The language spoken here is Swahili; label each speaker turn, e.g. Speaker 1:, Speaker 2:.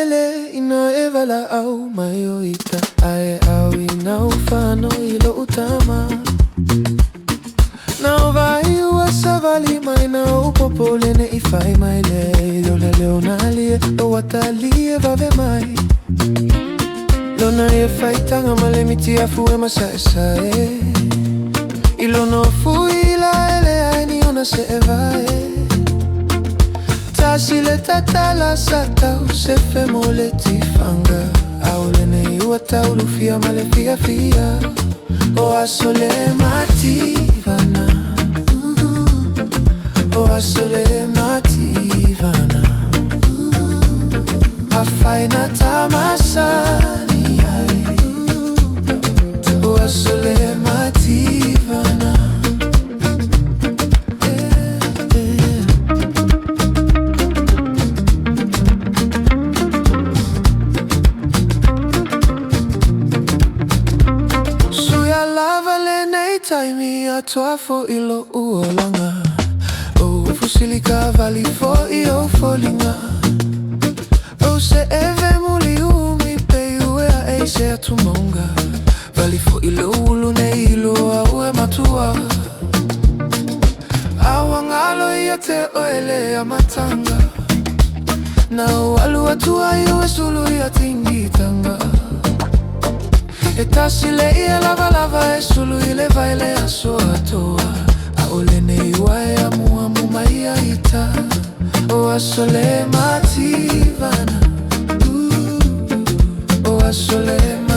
Speaker 1: lele ina evala au mayoita ae au ina ufano ilo utama na vai wasavali maina upopole ne ifai maile Lola leonalie o watalie vave mai Lona e faitanga male miti afu e masae Ilono fuila ele aini ona se evae Tasile tatala satau se fe mole tifanga Aulene iwa taulu fia male fia fia O asole mativana O asole mativana Afaina tamasani O asole mativana Taimi atoa fo ilo uolanga O fusilika vali fo iyo folinga O se eve muli umi pe ue a eise atumonga Vali fo ilo ulu ne ilo a ue matua Awangalo ia te oele a matanga Na ualu atua iu e sulu ia tingitanga E tasile ia lava lava e sulu ile vaile a soa toa A ole nei wae a mua mai a ita O a sole mativana O a sole